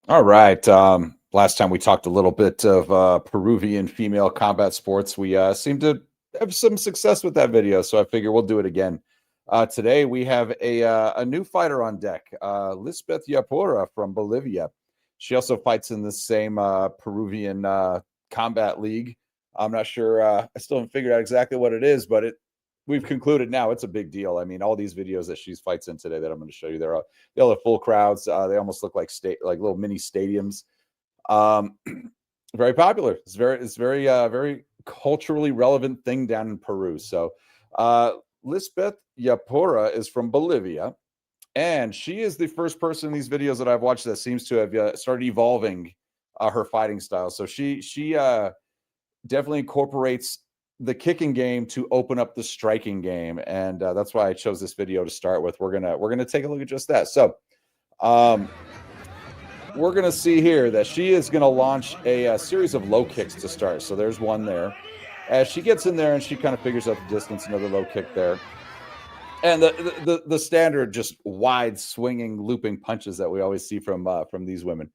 All right. Last time we talked a little bit of Peruvian female combat sports. We seem to have some success with that video, so I figure we'll do it again. Today we have a new fighter on deck, Lisbeth Yapura from Bolivia. She also fights in the same Peruvian combat league. I'm not sure. I still haven't figured out exactly what it is, but we've concluded now it's a big deal. I mean, all these videos that she fights in today that I'm going to show you, they'll have full crowds. They almost look like like little mini stadiums. Um, very popular. Very culturally relevant thing down in Peru. So, Lisbeth Yapura is from Bolivia, and she is the first person in these videos that I've watched that seems to have started evolving her fighting style. So she definitely incorporates the kicking game to open up the striking game, and that's why I chose this video to start with. We're gonna take a look at just that. So, um, we're gonna see here that she is gonna launch a series of low kicks to start. So there's one there. As she gets in there and she kind of figures out the distance, another low kick there, and the standard just wide swinging looping punches that we always see from these women.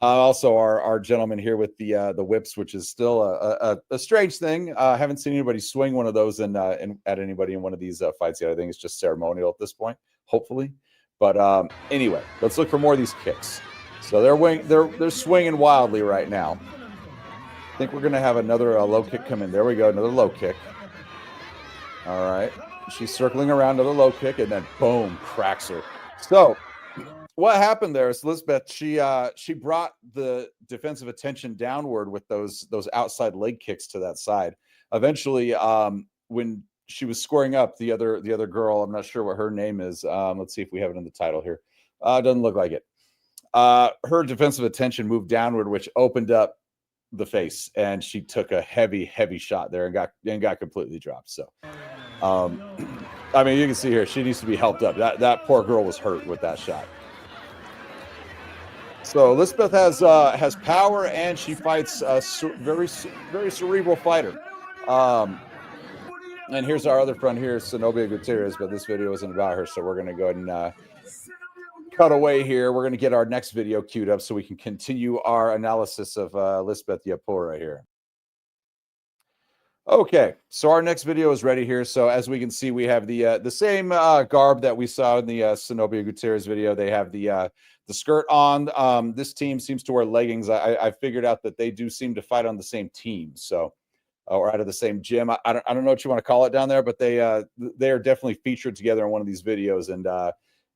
Also, our gentleman here with the whips, which is still a strange thing. Haven't seen anybody swing one of those at anybody in one of these fights yet. I think it's just ceremonial at this point, hopefully. But anyway, let's look for more of these kicks. So they're swinging wildly right now. I think we're gonna have another low kick come in. There we go, another low kick. All right, she's circling around, another low kick, and then boom, cracks her. So what happened there is Lisbeth, she brought the defensive attention downward with those outside leg kicks to that side. Eventually, when she was scoring up, the other girl, I'm not sure what her name is. Let's see if we have it in the title here. Doesn't look like it. Her defensive attention moved downward, which opened up the face, and she took a heavy shot there and got completely dropped. So, um, I mean, you can see here she needs to be helped up. That poor girl was hurt with that shot. So Lisbeth has power, and she fights a very cerebral fighter. Um, and here's our other friend here, Zenobia Gutierrez, but this video isn't about her, so we're going to go ahead and cut away here. We're going to get our next video queued up so we can continue our analysis of Lisbeth Yapura here. Okay, so our next video is ready here. So as we can see, we have the same garb that we saw in the Zenobia Gutierrez video. They have the skirt on. This team seems to wear leggings. I figured out that they do seem to fight on the same team, so or out of the same gym. I don't know what you want to call it down there, but they are definitely featured together in one of these videos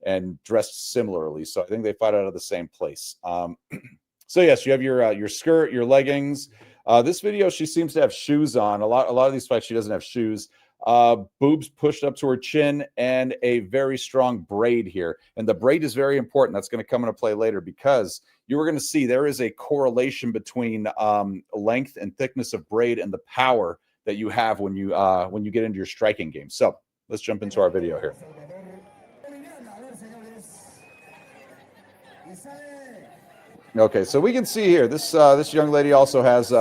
and dressed similarly. So I think they fight out of the same place. So yes, you have your skirt, your leggings. This video, she seems to have shoes on. A lot of these fights, she doesn't have shoes. Boobs pushed up to her chin, and a very strong braid here. And the braid is very important. That's going to come into play later, because you were going to see there is a correlation between length and thickness of braid and the power that you have when you get into your striking game. So let's jump into our video here. Okay, so we can see here this young lady also has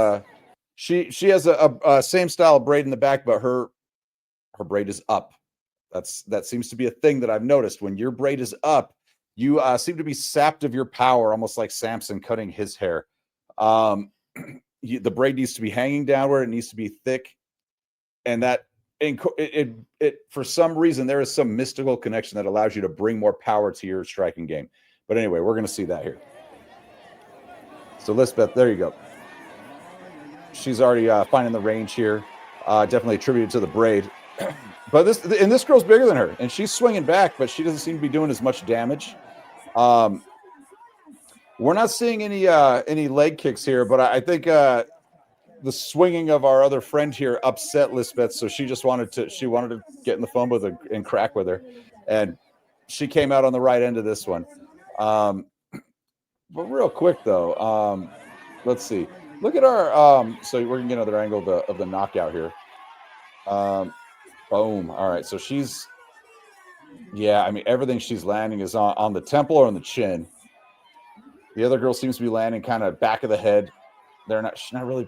she has a same style of braid in the back, but her braid is up. That seems to be a thing that I've noticed. When your braid is up, you seem to be sapped of your power, almost like Samson cutting his hair. The braid needs to be hanging downward. It needs to be thick, and that it for some reason there is some mystical connection that allows you to bring more power to your striking game. But anyway, we're going to see that here. So Lisbeth, there you go. She's already finding the range here. Definitely attributed to the braid. But this girl's bigger than her, and she's swinging back, but she doesn't seem to be doing as much damage. We're not seeing any leg kicks here, but I think the swinging of our other friend here upset Lisbeth, so she wanted to get in the phone with her and crack with her, and she came out on the right end of this one. But real quick though, let's see. Look at our so we're gonna get another angle of the knockout here. Boom. All right, so I mean, everything she's landing is on the temple or on the chin. The other girl seems to be landing kind of back of the head. She's not really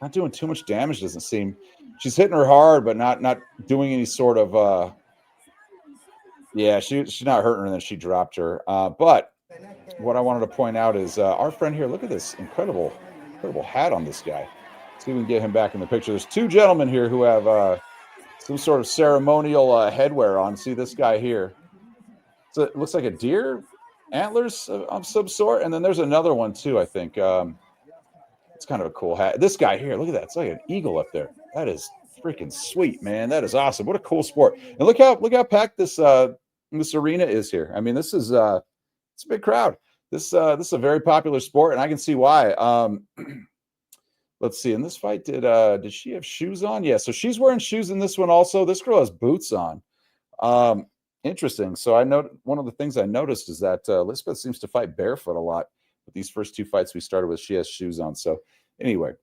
not doing too much damage, doesn't seem. She's hitting her hard, but not doing any sort of she's not hurting her, and then she dropped her. But what I wanted to point out is our friend here. Look at this incredible hat on this guy. See if we can get him back in the picture. There's two gentlemen here who have some sort of ceremonial headwear on. See this guy here. So it looks like a deer antlers of some sort. And then there's another one too, I think. It's kind of a cool hat. This guy here, look at that. It's like an eagle up there. That is freaking sweet, man. That is awesome. What a cool sport. And look how packed this arena is here. I mean, this is it's a big crowd. This is a very popular sport, and I can see why. Let's see. In this fight, did she have shoes on? Yeah, so she's wearing shoes in this one also. This girl has boots on. Interesting. So I know one of the things I noticed is that Lisbeth seems to fight barefoot a lot. But these first two fights we started with, she has shoes on. So anyway,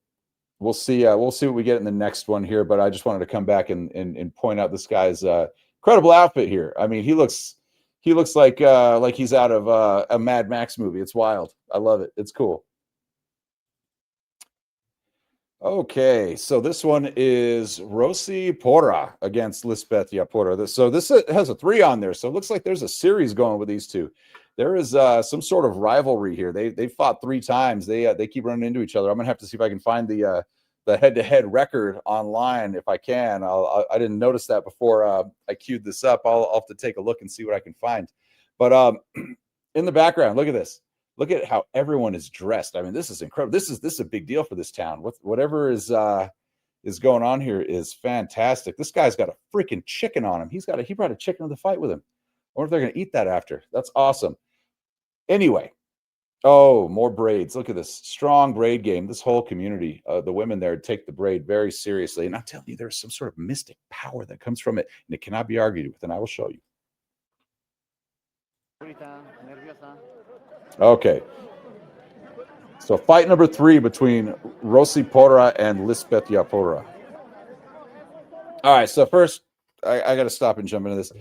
we'll see. We'll see what we get in the next one here. But I just wanted to come back and point out this guy's incredible outfit here. I mean, he looks like he's out of a Mad Max movie. It's wild. I love it. It's cool. Okay, so this one is Rosi Porra against Lisbeth Yapura. So this has a 3 on there. So it looks like there's a series going with these two. There is some sort of rivalry here. They fought 3 times. They keep running into each other. I'm gonna have to see if I can find the head-to-head record online if I can. I didn't notice that before I queued this up. I'll have to take a look and see what I can find. But in the background, look at this. Look at how everyone is dressed. I mean, this is incredible. This is a big deal for this town. Whatever is going on here is fantastic. This guy's got a freaking chicken on him. He brought a chicken to the fight with him. I wonder if they're going to eat that after. That's awesome. Anyway, oh, more braids. Look at this strong braid game. This whole community, the women there take the braid very seriously. And I'm telling you, there's some sort of mystic power that comes from it, and it cannot be argued with. And I will show you. Okay. So fight number 3 between Rosi Porra and Lisbeth Yapura. All right. So first, I got to stop and jump into this.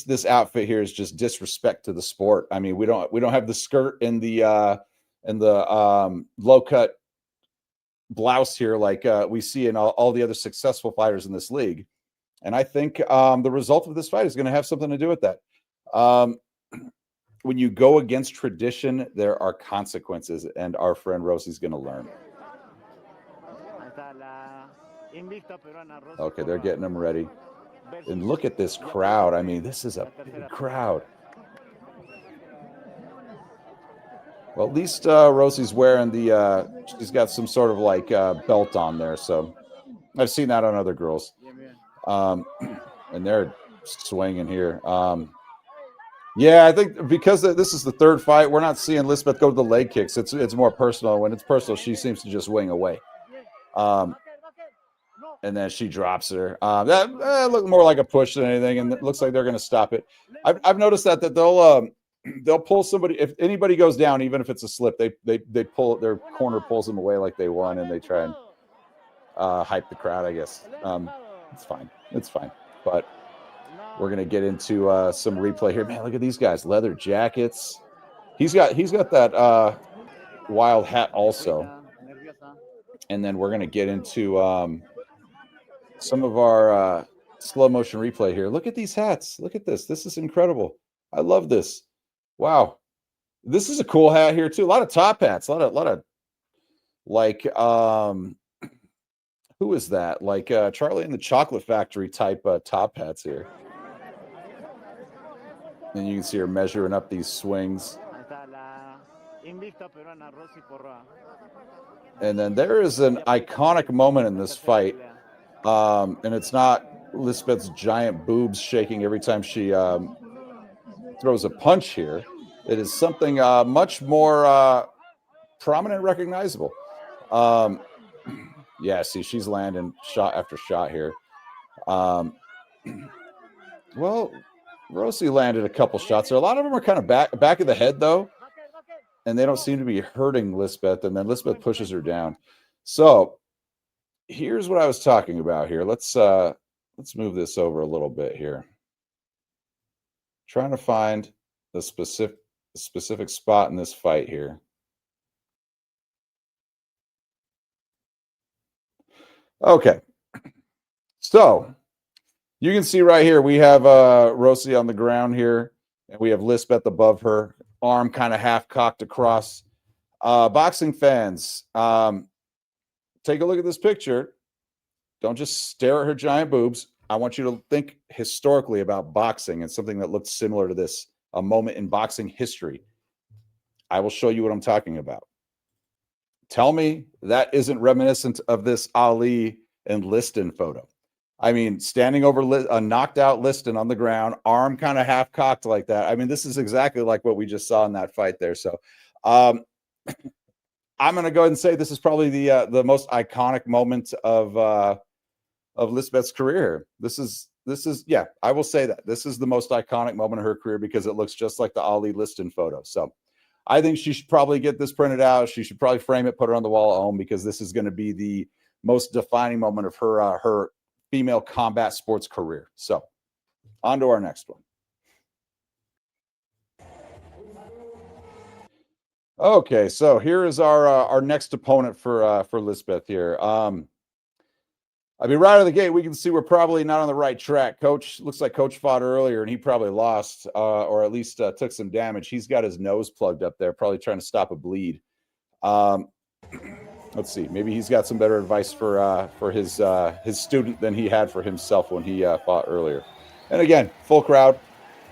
This outfit here is just disrespect to the sport. I mean, we don't have the skirt and the low cut blouse here like we see in all the other successful fighters in this league. And I think the result of this fight is going to have something to do with that. When you go against tradition, there are consequences, and our friend Rosie's going to learn. Okay, they're getting them ready. And look at this crowd. I mean, this is a big crowd. Well, at least Rosie's wearing she's got some sort of like belt on there. So I've seen that on other girls. And they're swinging here. Yeah, I think because this is the 3rd fight, we're not seeing Lisbeth go to the leg kicks. It's more personal. When it's personal, she seems to just wing away. And then she drops her. That looked more like a push than anything, and it looks like they're going to stop it. I've noticed that they'll pull somebody if anybody goes down, even if it's a slip. They pull their corner pulls them away like they won, and they try and hype the crowd. I guess it's fine. It's fine, but. We're gonna get into some replay here. Man, look at these guys, leather jackets. He's got that wild hat also. And then we're gonna get into some of our slow motion replay here. Look at these hats. Look at this. This is incredible. I love this. Wow, this is a cool hat here too. A lot of top hats. A lot of like who is that? Like Charlie and the Chocolate Factory type top hats here. And you can see her measuring up these swings. And then there is an iconic moment in this fight. And it's not Lisbeth's giant boobs shaking every time she throws a punch here. It is something much more prominent and recognizable. Yeah, see, she's landing shot after shot here. Well, Rosie landed a couple shots there. A lot of them are kind of back of the head, though, and they don't seem to be hurting Lisbeth, and then Lisbeth pushes her down. So here's what I was talking about here. Let's move this over a little bit here. Trying to find the specific spot in this fight here. Okay. So you can see right here, we have Rosie on the ground here, and we have Lisbeth above her. arm kind of half cocked across. Boxing fans, take a look at this picture. Don't just stare at her giant boobs. I want you to think historically about boxing and something that looked similar to this, a moment in boxing history. I will show you what I'm talking about. Tell me that isn't reminiscent of this Ali and Liston photo. I mean, standing over a knocked out Liston on the ground, arm kind of half cocked like that. I mean, this is exactly like what we just saw in that fight there. So I'm going to go ahead and say this is probably the most iconic moment of Lisbeth's career. This is yeah, I will say that this is the most iconic moment of her career because it looks just like the Ali Liston photo. So I think she should probably get this printed out. She should probably frame it, put it on the wall at home, because this is going to be the most defining moment of her female combat sports career. So on to our next one. Okay, so here is our next opponent for Lisbeth here. I mean, right out of the gate, we can see we're probably not on the right track. Coach, looks like Coach fought earlier, and he probably lost, or at least took some damage. He's got his nose plugged up there, probably trying to stop a bleed. Let's see. Maybe he's got some better advice for his student than he had for himself when he fought earlier. And again, full crowd.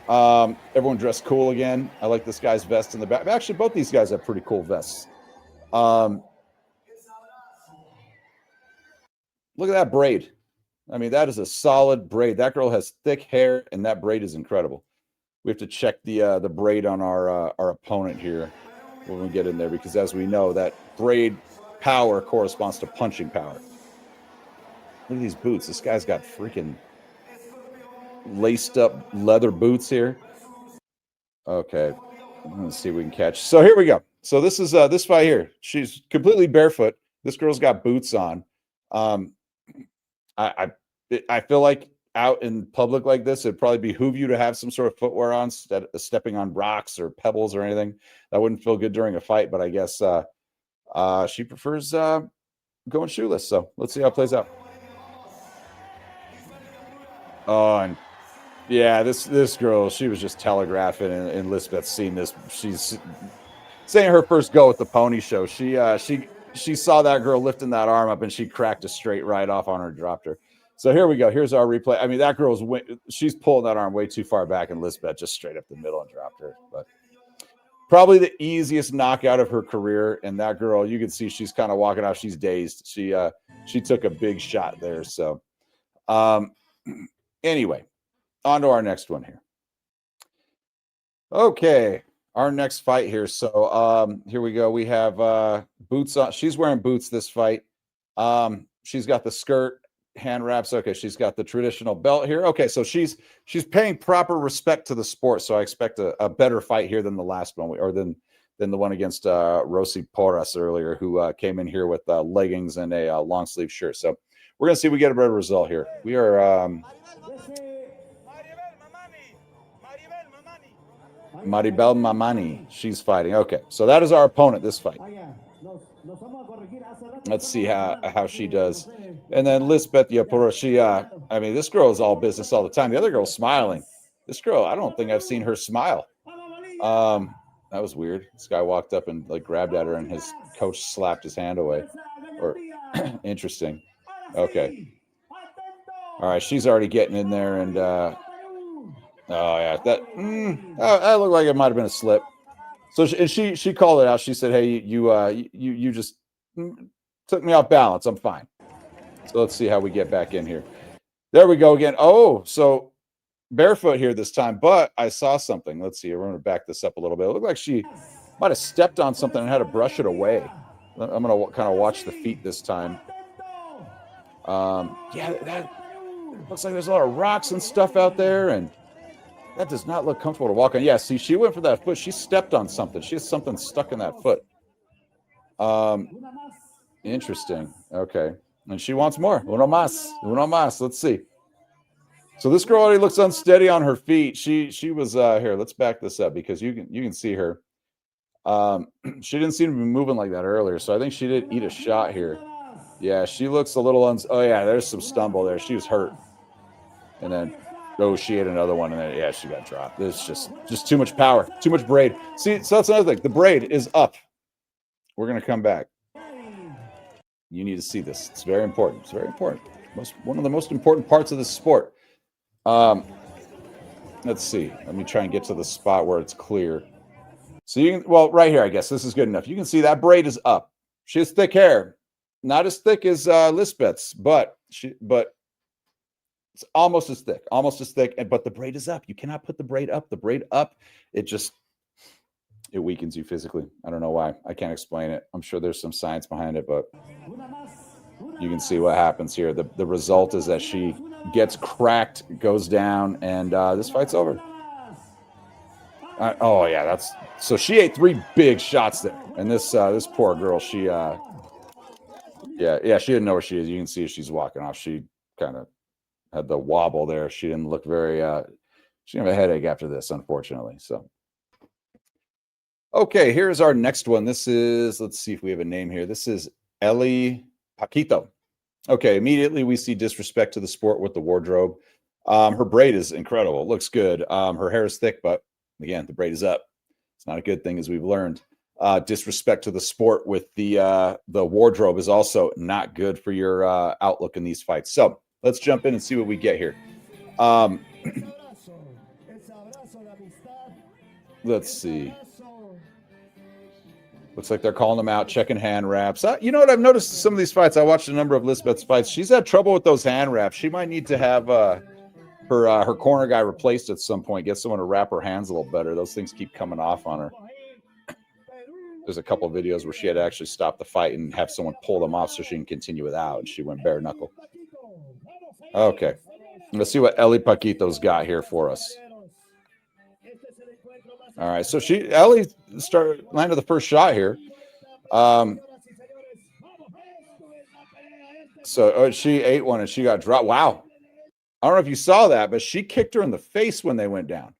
Everyone dressed cool again. I like this guy's vest in the back. Actually, both these guys have pretty cool vests. Look at that braid. I mean, that is a solid braid. That girl has thick hair, and that braid is incredible. We have to check the braid on our opponent here when we get in there, because as we know, that braid power corresponds to punching power. Look at these boots. This guy's got freaking laced up leather boots here. Okay, let's see if we can catch. So here we go. So this is this fight here. She's completely barefoot. This girl's got boots on. I feel like out in public like this, it'd probably behoove you to have some sort of footwear on, stepping on rocks or pebbles or anything. That wouldn't feel good during a fight, but I guess she prefers going shoeless. So let's see how it plays out. Oh, and yeah, this girl, she was just telegraphing, and Lisbeth's seen this. She's saying her first go at the pony show. She saw that girl lifting that arm up, and she cracked a straight right off on her, dropped her. So here we go. Here's our replay. I mean, that girl's she's pulling that arm way too far back, and Lisbeth just straight up the middle and dropped her. But probably the easiest knockout of her career. And that girl, you can see she's kind of walking out. She's dazed. She took a big shot there. So anyway, on to our next one here. Okay. Our next fight here. So here we go. We have boots on. She's wearing boots this fight. She's got the skirt, hand wraps. Okay, she's got the traditional belt here. Okay, so she's paying proper respect to the sport. So I expect a better fight here than the last one, or than the one against Rosi Porras earlier, who came in here with leggings and a long sleeve shirt. So we're gonna see if we get a better result here. We are Maribel Mamani. She's fighting. Okay, so that is our opponent this fight. Let's see how she does. And then Lisbeth Yapura, she I mean, this girl is all business all the time. The other girl's smiling. This girl, I don't think I've seen her smile. That was weird. This guy walked up and like grabbed at her, and his coach slapped his hand away. Or interesting. Okay. All right, she's already getting in there, and oh yeah, that looked like it might have been a slip. So she called it out. She said, "Hey, you just took me off balance. I'm fine." So let's see how we get back in here. There we go again. Oh, so barefoot here this time, but I saw something. Let's see. We're going to back this up a little bit. It looked like she might have stepped on something and had to brush it away. I'm going to kind of watch the feet this time. Yeah, that looks like there's a lot of rocks and stuff out there, and that does not look comfortable to walk on. Yeah, see, she went for that foot. She stepped on something. She has something stuck in that foot. Interesting. Okay. And she wants more. Uno más. Uno más. Let's see. So this girl already looks unsteady on her feet. She was here. Let's back this up, because you can see her. She didn't seem to be moving like that earlier, so I think she did eat a shot here. Yeah, she looks a little oh yeah, there's some stumble there. She was hurt. And then Oh, she ate another one, and then yeah, she got dropped. There's just too much power, too much braid. See, so that's another thing. The braid is up. We're gonna come back. You need to see this. It's very important. It's very important. One of the most important parts of this sport. Let's see. Let me try and get to the spot where it's clear. So you can, well, right here, I guess this is good enough. You can see that braid is up. She has thick hair, not as thick as Lisbeth's, but it's almost as thick, but the braid is up. You cannot put the braid up. The braid up, it weakens you physically. I don't know why. I can't explain it. I'm sure there's some science behind it, but you can see what happens here. The result is that she gets cracked, goes down, and this fight's over. Oh yeah, so she ate 3 big shots there, and this poor girl, she yeah, she didn't know where she is. You can see she's walking off. She kind of had the wobble there. She didn't look very. She didn't have a headache after this, unfortunately. So. Okay, here's our next one. This is, let's see if we have a name here. This is Ellie Paquito. Okay, immediately we see disrespect to the sport with the wardrobe. Her braid is incredible. It looks good. Her hair is thick, but again, the braid is up. It's not a good thing, as we've learned. Disrespect to the sport with the wardrobe is also not good for your outlook in these fights. So let's jump in and see what we get here. Let's see. Looks like they're calling them out, checking hand wraps. You know what? I've noticed some of these fights. I watched a number of Lisbeth's fights. She's had trouble with those hand wraps. She might need to have her corner guy replaced at some point. Get someone to wrap her hands a little better. Those things keep coming off on her. There's a couple of videos where she had to actually stop the fight and have someone pull them off so she can continue without. And she went bare knuckle. Okay. Let's see what Ellie Paquito's got here for us. All right, so Ellie landed the first shot here. So she ate one and she got dropped. Wow. I don't know if you saw that, but she kicked her in the face when they went down.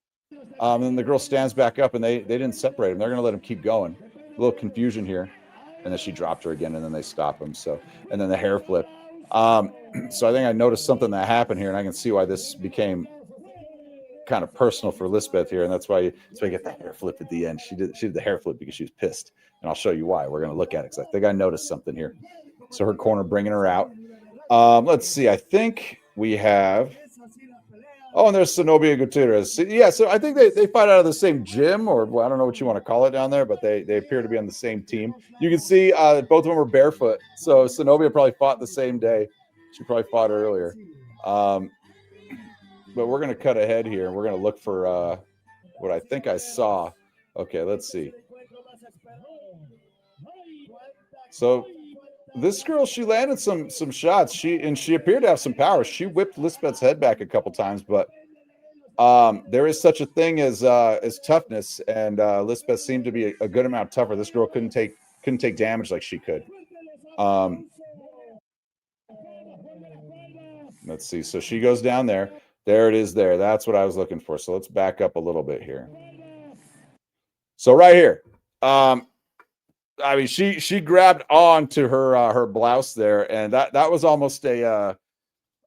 And then the girl stands back up and they didn't separate him. They're going to let him keep going. A little confusion here. And then she dropped her again and then they stop him. So, and then the hair flip. So I think I noticed something that happened here and I can see why this became kind of personal for Lisbeth here, and that's why you get the hair flip at the end. She did the hair flip because she was pissed, and I'll show you why. We're going to look at it because I think I noticed something here. So her corner bringing her out. Let's see. I think we have. Oh, and there's Zenobia Gutierrez. Yeah, so I think they fight out of the same gym, or well, I don't know what you want to call it down there, but they appear to be on the same team. You can see both of them are barefoot. So Zenobia probably fought the same day. She probably fought earlier. But we're going to cut ahead here. We're going to look for what I think I saw. Okay, let's see. So this girl, she landed some shots. She appeared to have some power. She whipped Lisbeth's head back a couple times, but there is such a thing as toughness, and Lisbeth seemed to be a good amount tougher. This girl couldn't take damage like she could. Let's see. So she goes down there. There it is there. That's what I was looking for. So let's back up a little bit here. So right here. I mean, she grabbed on to her blouse there, and that was almost a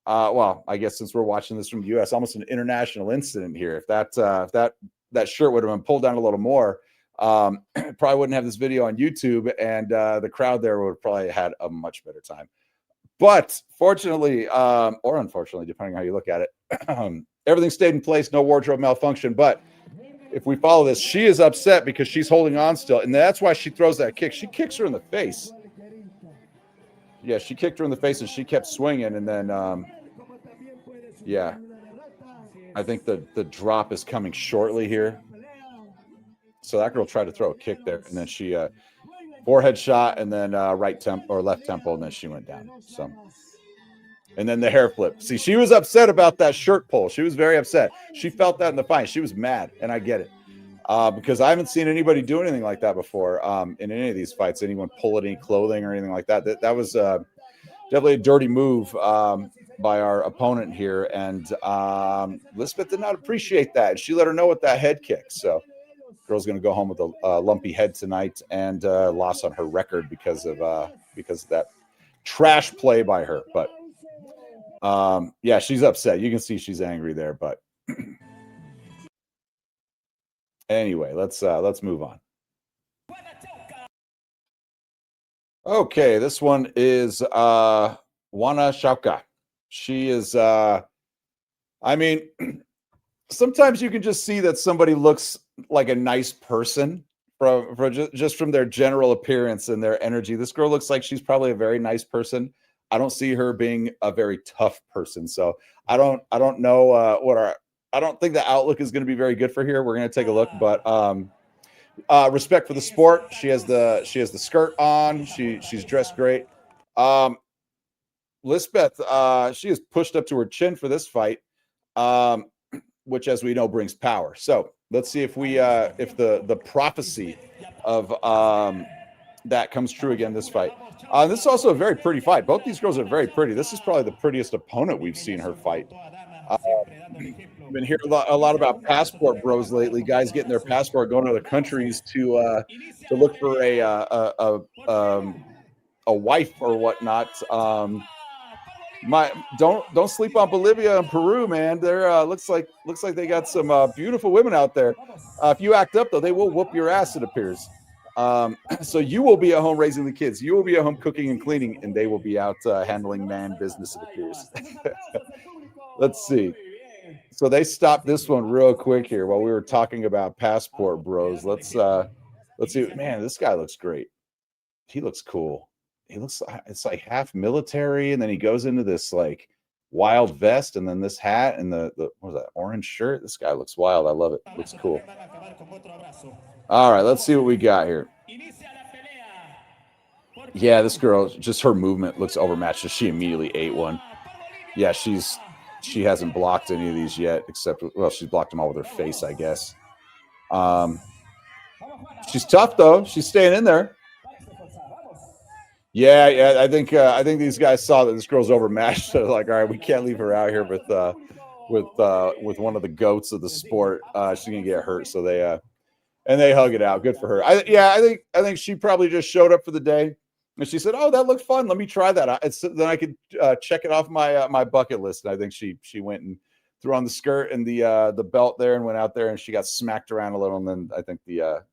well, I guess since we're watching this from the US, almost an international incident here. If that shirt would have been pulled down a little more, probably wouldn't have this video on YouTube, and the crowd there would have probably had a much better time. But fortunately, or unfortunately, depending on how you look at it, everything stayed in place, no wardrobe malfunction. But if we follow this, she is upset because she's holding on still. And that's why she throws that kick. She kicks her in the face. Yeah, she kicked her in the face and she kept swinging. And then, yeah, I think the drop is coming shortly here. So that girl tried to throw a kick there. And then she forehead shot and then left temple. And then she went down. So. And then the hair flip. See, she was upset about that shirt pull. She was very upset. She felt that in the fight. She was mad, and I get it. Because I haven't seen anybody do anything like that before in any of these fights. Anyone pull any clothing or anything like that. That was definitely a dirty move by our opponent here. And Lisbeth did not appreciate that. She let her know with that head kick. So girl's going to go home with a lumpy head tonight and loss on her record because of that trash play by her. But Yeah, she's upset. You can see she's angry there, but anyway, let's move on. Okay, this one is Wana Shauka. She is I mean, sometimes you can just see that somebody looks like a nice person from just from their general appearance and their energy. This girl looks like she's probably a very nice person. I don't see her being a very tough person. So I don't know I don't think the outlook is going to be very good for here. We're going to take a look, but respect for the sport. She has the skirt on. She's dressed great. Um, Lisbeth, she is pushed up to her chin for this fight. Um, which, as we know, brings power. So let's see if if the prophecy of that comes true again this fight. This is also a very pretty fight. Both these girls are very pretty. This is probably the prettiest opponent we've seen her fight. I've been hearing a lot about passport bros lately. Guys getting their passport, going to other countries to look for a wife or whatnot. Don't sleep on Bolivia and Peru, man. There looks like they got some beautiful women out there. If you act up though, they will whoop your ass, it appears. So you will be at home raising the kids. You will be at home cooking and cleaning, and they will be out handling man business, it appears. Let's see. So they stopped this one real quick here while we were talking about passport bros. Let's see. Man, this guy looks great. He looks cool. He looks, it's like half military, and then he goes into this like wild vest, and then this hat, and the what was that, orange shirt. This guy looks wild. I love it. Looks cool. All right, let's see what we got here. Yeah, this girl, just her movement looks overmatched. So she immediately ate one. Yeah, she hasn't blocked any of these yet, except, well, she's blocked them all with her face, I guess. She's tough though. She's staying in there. Yeah. I think these guys saw that this girl's overmatched. So like, all right, we can't leave her out here with one of the goats of the sport. She's gonna get hurt. So they hug it out. Good for her. I think she probably just showed up for the day, and she said, "Oh, that looked fun. Let me try that. Then I could check it off my bucket list." And I think she went and threw on the skirt and the belt there, and went out there, and she got smacked around a little. And then I think the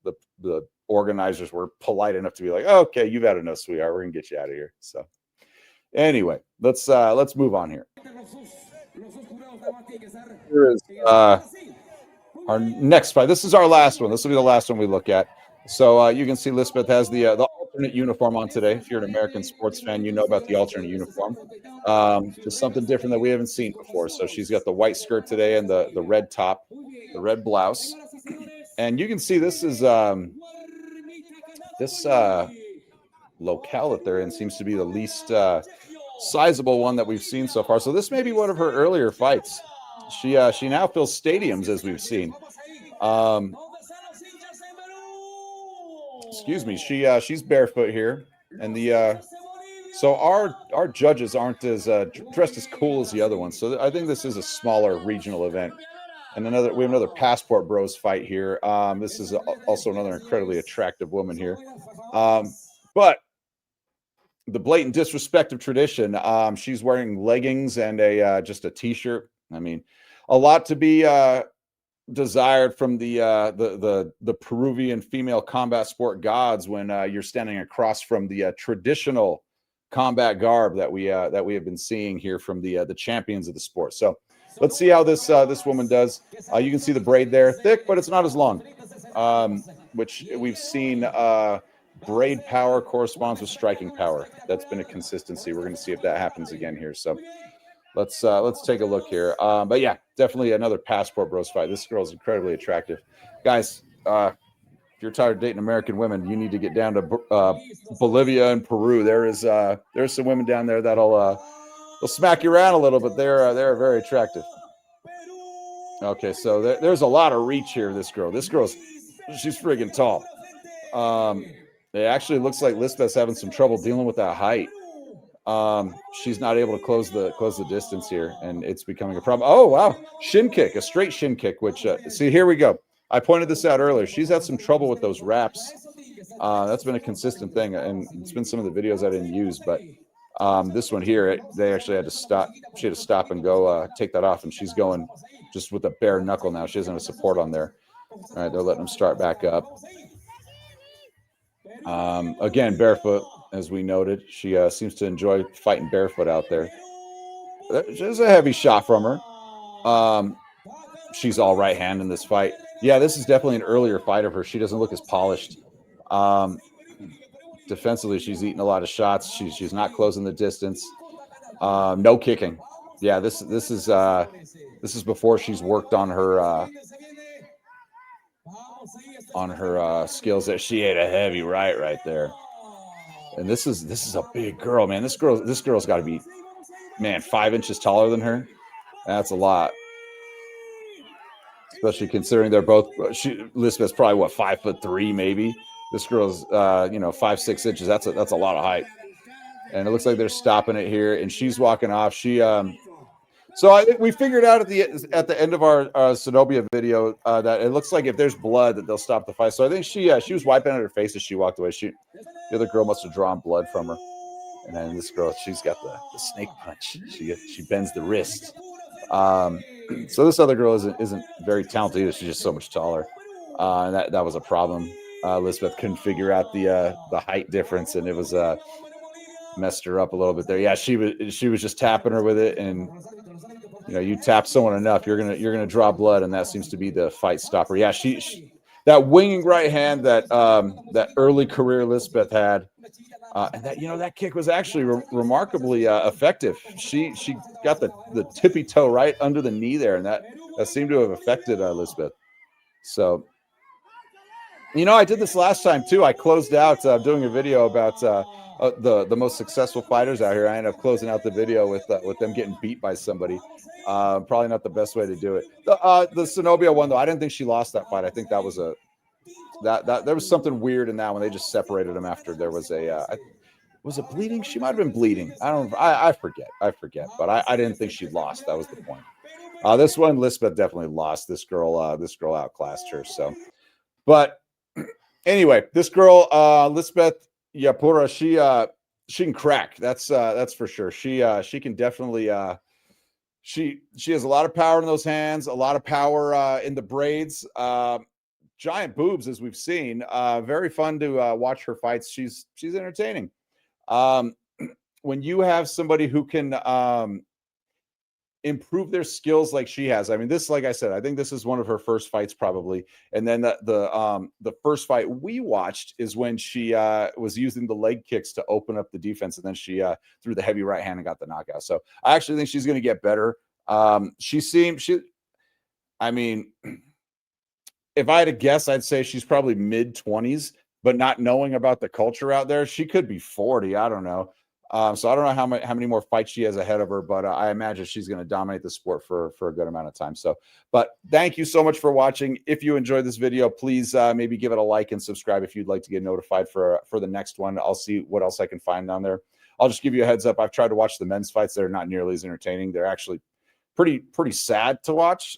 organizers were polite enough to be like, oh, "Okay, you've had enough, sweetheart. We're gonna get you out of here." So anyway, let's move on here. Here is our next fight. This is our last one. This will be the last one we look at. So you can see Lisbeth has the alternate uniform on today. If you're an American sports fan, you know about the alternate uniform. Just something different that we haven't seen before. So she's got the white skirt today and the red top, the red blouse. And you can see this is this locale that they're in seems to be the least sizable one that we've seen so far. So this may be one of her earlier fights. She now fills stadiums, as we've seen. Excuse me. She's barefoot here, and so our judges aren't as dressed as cool as the other ones. So I think this is a smaller regional event. And we have another passport bros fight here. This is also another incredibly attractive woman here. But the blatant disrespect of tradition. She's wearing leggings and just a t-shirt. I mean, a lot to be desired from the Peruvian female combat sport gods when you're standing across from the traditional combat garb that we have been seeing here from the champions of the sport. So let's see how this woman does. You can see the braid there, thick, but it's not as long, which we've seen. Braid power corresponds with striking power. That's been a consistency. We're going to see if that happens again here. So let's take a look here. But yeah, definitely another passport bros fight. This girl's incredibly attractive, guys. If you're tired of dating American women, you need to get down to Bolivia and Peru. There's some women down there that'll they'll smack you around a little, but they're very attractive. Okay, so there's a lot of reach here. She's friggin' tall. It actually looks like Lisbeth's having some trouble dealing with that height. She's not able to close the distance here, and it's becoming a problem. Oh wow, shin kick, a straight shin kick. Which see, here we go. I pointed this out earlier. She's had some trouble with those wraps. That's been a consistent thing, and it's been some of the videos I didn't use. But This one here, they actually had to stop. She had to stop and go take that off, and she's going just with a bare knuckle now. She doesn't have support on there. All right, they're letting them start back up. Again, barefoot, as we noted. She seems to enjoy fighting barefoot out there. There's a heavy shot from her. She's all right hand in this fight. Yeah, this is definitely an earlier fight of her. She doesn't look as polished. Defensively, she's eating a lot of shots. She's not closing the distance. No kicking. Yeah, this is before she's worked on her skills. That she ate a heavy right there. And this is a big girl, man. This girl's got to be, man, 5 inches taller than her. That's a lot. Especially considering they're both. Lisbeth's probably what, 5'3", maybe. This girl's 5-6 inches. That's a lot of height. And it looks like they're stopping it here, and she's walking off. So I think we figured out at the end of our Zenobia video that it looks like if there's blood that they'll stop the fight. So I think she was wiping out her face as she walked away. The other girl must have drawn blood from her, and then this girl, she's got the snake punch. She bends the wrist. So this other girl isn't very talented either. She's just so much taller, and that was a problem. Lisbeth couldn't figure out the height difference, and it was messed her up a little bit there. Yeah, she was just tapping her with it, and you tap someone enough, you're gonna draw blood, and that seems to be the fight stopper. Yeah, she that winging right hand that early career Lisbeth had, and that kick was actually remarkably effective. She got the tippy toe right under the knee there, and that seemed to have affected Lisbeth. So, I did this last time too. I closed out doing a video about the most successful fighters out here. I ended up closing out the video with them getting beat by somebody. Probably not the best way to do it. The Zenobia one, though, I didn't think she lost that fight. I think that was there was something weird in that one. They just separated them after there was was it bleeding? She might have been bleeding. I forget. But I didn't think she lost. That was the point. This one, Lisbeth definitely lost. This girl outclassed her. So, but anyway, this girl, Lisbeth Yapura, she can crack. That's for sure. She can definitely. She has a lot of power in those hands, a lot of power in the braids. Giant boobs, as we've seen. Very fun to watch her fights. She's entertaining. When you have somebody who can improve their skills like she has. I mean, this, like I said, I think this is one of her first fights probably. And then the first fight we watched is when she was using the leg kicks to open up the defense, and then she threw the heavy right hand and got the knockout. So I actually think she's going to get better. I mean, if I had to guess, I'd say she's probably mid-20s, but not knowing about the culture out there, she could be 40. I don't know. So I don't know how many more fights she has ahead of her, but I imagine she's going to dominate the sport for a good amount of time. So, but thank you so much for watching. If you enjoyed this video, please maybe give it a like and subscribe if you'd like to get notified for the next one. I'll see what else I can find down there. I'll just give you a heads up. I've tried to watch the men's fights. They're not nearly as entertaining. They're actually pretty sad to watch.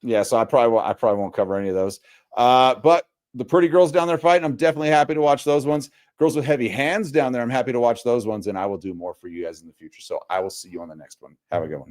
Yeah, so I probably won't cover any of those. But the pretty girls down there fighting, I'm definitely happy to watch those ones. Girls with heavy hands down there, I'm happy to watch those ones, and I will do more for you guys in the future. So I will see you on the next one. Have a good one.